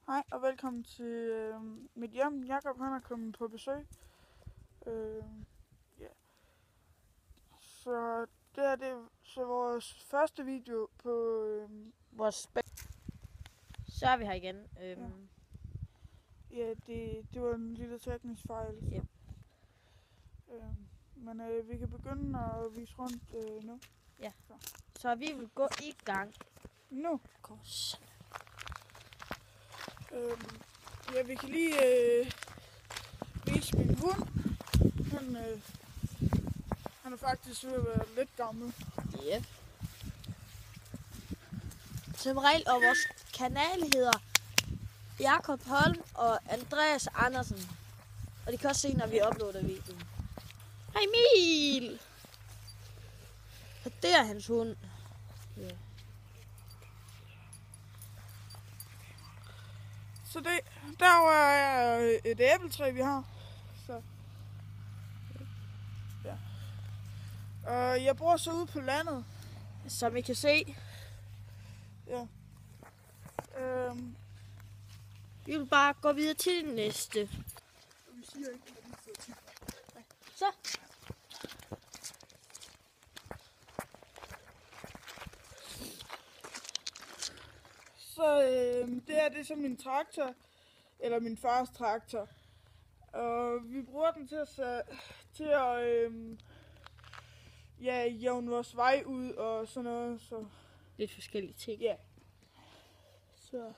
Hej og velkommen til mit hjem. Jakob han er kommet på besøg. Ja. Så det er så vores første video på vores så er vi her igen. Ja, det var en lille teknisk fejl. Yep. Men vi kan begynde at vise rundt nu. Ja. Så vi vil gå i gang. Nu. Kom så. Ja, vi kan lige vise min hund. Han er faktisk ved at være lidt gammel. Yep. Som regel, og vores kanal hedder Jakob Holm og Andreas Andersen. Og de kan også se, når vi uploader videoen. Hej Emil! Og det er hans hund. Yeah. Så der er et æbletræ, vi har. Så. Ja. Og jeg bor så ude på landet. Som I kan se. Ja. Vi vil bare gå videre til det næste. Så. Så det er så min traktor, eller min fars traktor. Og vi bruger den til at jævne vores vej ud og sådan noget. Så. Lidt forskellige ting. Ja. Så.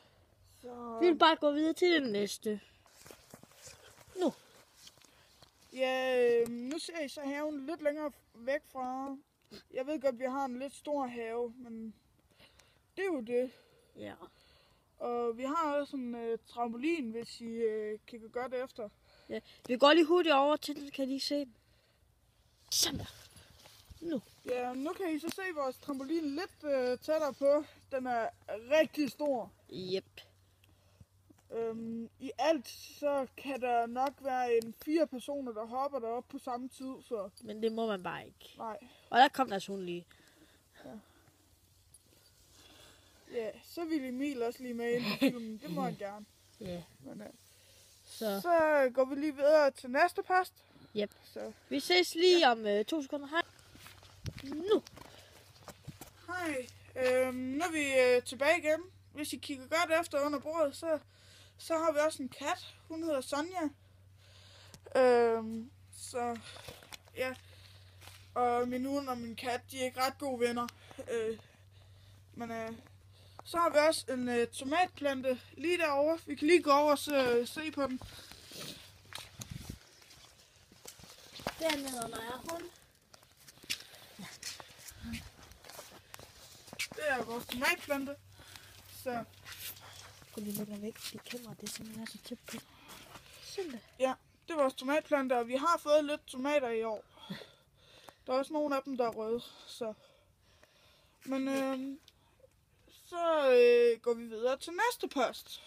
Vi vil bare gå videre til det næste. Nu. Ja, nu ser I så haven lidt længere væk fra. Jeg ved godt, vi har en lidt stor have, men det er jo det. Ja. Og vi har også en trampolin, hvis I kigger godt efter. Ja. Vi går lige hurtigt over til den, kan I se den. Sådan der. Nu. Ja, nu kan I så se vores trampolin lidt tættere på. Den er rigtig stor. Yep. I alt så kan der nok være 4 personer, der hopper derop på samme tid. Så. Men det må man bare ikke. Nej. Og der kom deres hund lige. Ja, så vil Emil også lige med ind i filmen. Det må han gerne. Ja. Men, så går vi lige videre til næste post. Yep. Så. Vi ses lige om 2 sekunder. Hej. Nu. Hej. Nu er vi tilbage igen. Hvis I kigger godt efter under bordet, så har vi også en kat. Hun hedder Sonja. Så ja. Og min hund og min kat, de er ikke ret gode venner. Men så har vi også en tomatplante lige derovre. Vi kan lige gå over og se på den. Dernede, når jeg er hund. Det er vores tomatplante. Så. Gå lige længere væk, fordi kameraet det simpelthen er så tæt på. Sådan der. Ja, det er vores tomatplanter, og vi har fået lidt tomater i år. Der er også nogle af dem, der er røde, så. Men så går vi videre til næste post.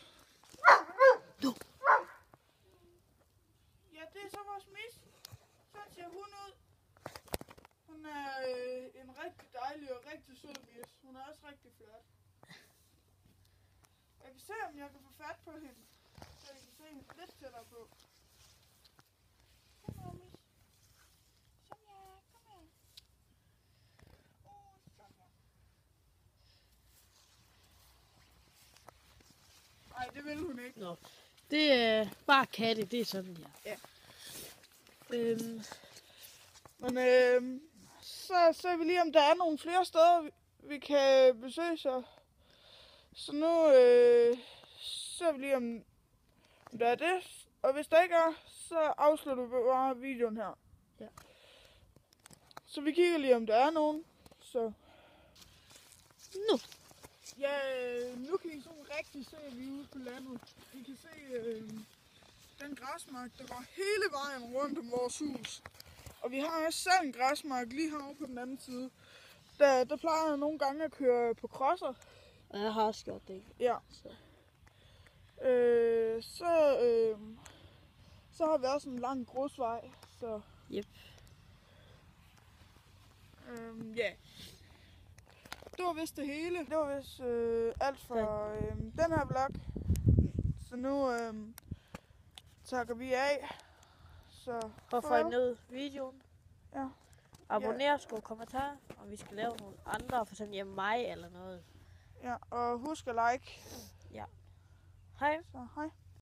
Nu. Ja, det er så vores mis. Sådan ser hun ud. Hun er en rigtig dejlig og rigtig sød mis. Hun er også rigtig flot. Jeg kan se, om jeg kan få fat på hende, så I kan se hende lidt tættere på. Kom her, mis. Sonja, kom her. Sonja. Nej, det vil hun ikke. Nå. Det er bare katte, det er sådan her. Ja. Men så ser vi lige, om der er nogle flere steder, vi kan besøge sig. Så nu ser vi lige, om der er det. Og hvis der ikke er, så afslutter vi bare videoen her. Ja. Så vi kigger lige, om der er nogen. Så. Nu. Ja, nu kan I sådan rigtig se, at vi er ude på landet. I kan se den græsmark, der går hele vejen rundt om vores hus. Og vi har også selv en græsmark lige herovre på den anden side. Der plejer jeg nogle gange at køre på crosser. Og jeg har også gjort det. Ja. Så har vi også en lang grusvej. Så. Yep. Ja. Det var vist det hele. Det var vist alt for den her vlog. Så nu takker vi af. Så Håber I nød videoen. Ja. Abonner, skriv kommentarer, om vi skal lave nogle andre, for eksempel hjemme mig eller noget. Ja, og husk at like. Ja. Hej. Så hej.